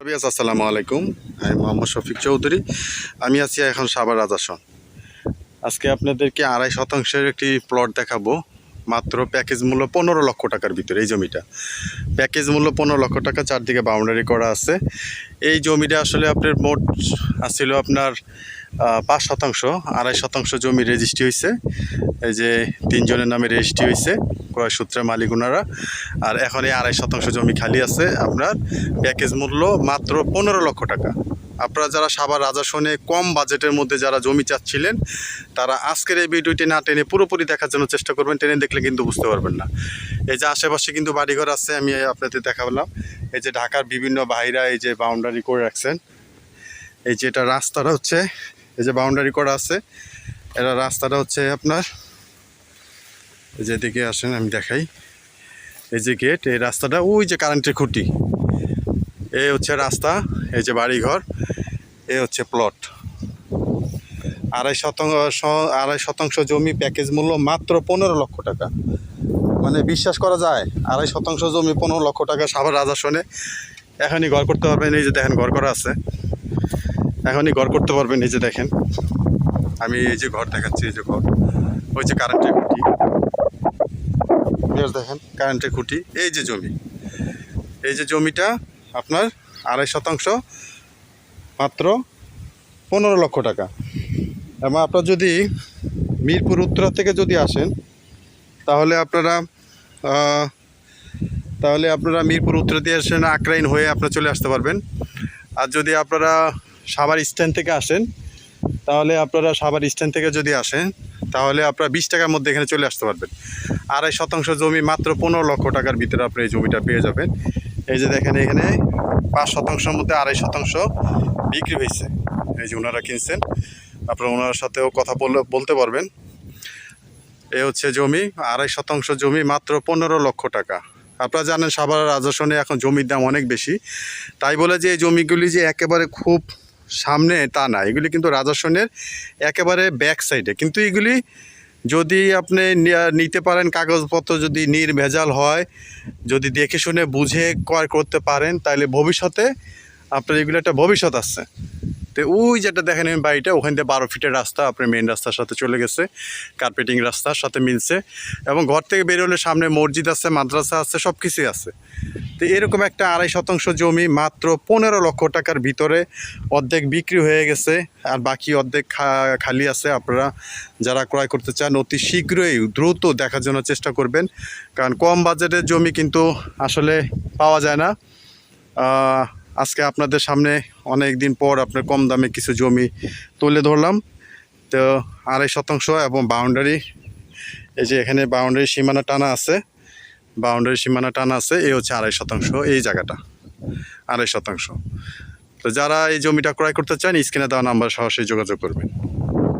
আসসালামু আলাইকুম। আমি মোহাম্মদ শফিক চৌধুরী। আমি আছি এখন সাভার রাজাসন। আজকে আপনাদেরকে 2.5 শতাংশের একটি প্লট দেখাবো। মাত্র প্যাকেজ মূল্য 15 লক্ষ টাকার ভিতরে এই জমিটা। প্যাকেজ মূল্য 15 লক্ষ টাকা, চারদিকে বাউন্ডারি করা আছে। এই জমিটা আসলে আপনার মোট আসছিল আপনার 5 শতাংশ। 2.5 শতাংশ জমি রেজিস্ট্রি হয়েছে। এই যে 3 জনের নামে রেজিস্ট্রি হয়েছে, ক্রয় সূত্রে মালিক ওনারা। আর এখন এই 2.5 শতাংশ জমি খালি আছে। আপনার প্যাকেজ মূল্য মাত্র 15 লক্ষ টাকা। আপনারা যারা সাভার রাজাসনে কম বাজেটের মধ্যে যারা জমি চাচ্ছিলেন, তারা আজকের এই ভিডিওটি না টেনে পুরোপুরি দেখার জন্য চেষ্টা করবেন। টেনে দেখলে কিন্তু বুঝতে পারবেন না। এই যে আশেপাশে কিন্তু বাড়িঘর আছে, আমি আপনাদের দেখালাম। এই যে ঢাকার বিভিন্ন ভাইরা এই যে বাউন্ডারি করে রাখছেন। এই যে এটা রাস্তাটা হচ্ছে, এই যে বাউন্ডারি করা আছে, এটা রাস্তাটা হচ্ছে আপনার, এই যে দিকে আসেন আমি দেখাই। এই যে গেট, এই রাস্তাটা, ওই যে কারেন্টের খুঁটি, এই হচ্ছে রাস্তা, এই যে বাড়িঘর, এই হচ্ছে প্লট। 2.5 শতাংশ জমি, প্যাকেজ মূল্য মাত্র 15 লক্ষ টাকা। মানে বিশ্বাস করা যায়? 2.5 শতাংশ জমি 15 লক্ষ টাকা সাভার রাজাসনে। এখনই ঘর করতে পারবেন। এই যে দেখেন ঘর করা আছে, এখনই ঘর করতে পারবেন। এই যে দেখেন, আমি এই যে ঘর দেখাচ্ছি, এই যে ঘর, ওই যে কারেন্টের খুঁটি, দেখেন কারেন্টের খুঁটি, এই যে জমি, এই যে জমিটা আপনার 2.5 শতাংশ, মাত্র 15 লক্ষ টাকা। এবং আপনার যদি মিরপুর উত্তরা থেকে যদি আসেন, তাহলে আপনারা মিরপুর উত্তরা দিয়ে আসেন, আকরাইন হয়ে আপনারা চলে আসতে পারবেন। আর যদি আপনারা সাভার স্ট্যান্ড থেকে আসেন, তাহলে আপনারা সাভার স্ট্যান্ড থেকে যদি আসেন, তাহলে আপনারা 20 টাকার মধ্যে এখানে চলে আসতে পারবেন। 2.5 শতাংশ জমি মাত্র 15 লক্ষ টাকার ভিতরে আপনি এই জমিটা পেয়ে যাবেন। এই যে দেখেন, এখানে 5 শতাংশের মধ্যে 2.5 শতাংশ বিক্রি হয়েছে। এই যে ওনারা কিনছেন, আপনারা ওনার সাথেও কথা বলতে পারবেন। এই হচ্ছে জমি, 2.5 শতাংশ জমি মাত্র 15 লক্ষ টাকা। আপনারা জানেন সাভার রাজাসনে এখন জমির দাম অনেক বেশি। তাই বলে যে এই জমিগুলি যে একেবারে খুব সামনে তা না, এগুলি কিন্তু রাজাসনের একেবারে ব্যাক সাইডে। কিন্তু এগুলি যদি আপনি নিতে পারেন, কাগজপত্র যদি নির্ভেজাল হয়, যদি দেখে শুনে বুঝে ক্রয় করতে পারেন, তাহলে ভবিষ্যতে আপনার এগুলো একটা ভবিষ্যৎ আছে। তো ওই যেটা দেখেন বাড়িটা, ওখান থেকে 12 ফিটের রাস্তা আপনার মেন রাস্তার সাথে চলে গেছে, কার্পেটিং রাস্তার সাথে মিলছে। এবং ঘর থেকে বেরোলে সামনে মসজিদ আছে, মাদ্রাসা আছে, সব কিছুই আছে। তো এরকম একটা 2.5 শতাংশ জমি মাত্র 15 লক্ষ টাকার ভিতরে অর্ধেক বিক্রি হয়ে গেছে, আর বাকি অর্ধেক খালি আছে। আপনারা যারা ক্রয় করতে চান, অতি শীঘ্রই দ্রুত দেখার জন্য চেষ্টা করবেন, কারণ কম বাজেটের জমি কিন্তু আসলে পাওয়া যায় না। আজকে আপনাদের সামনে অনেক দিন পর আপনার কম দামে কিছু জমি তুলে ধরলাম। তো 2.5 শতাংশ এবং বাউন্ডারি, এই যে এখানে বাউন্ডারি সীমানা টানা আছে, এই হচ্ছে 2.5 শতাংশ, এই জায়গাটা 2.5 শতাংশ। তো যারা এই জমিটা ক্রয় করতে চান, স্ক্রিনে দেওয়া নাম্বার সরাসরি যোগাযোগ করবেন।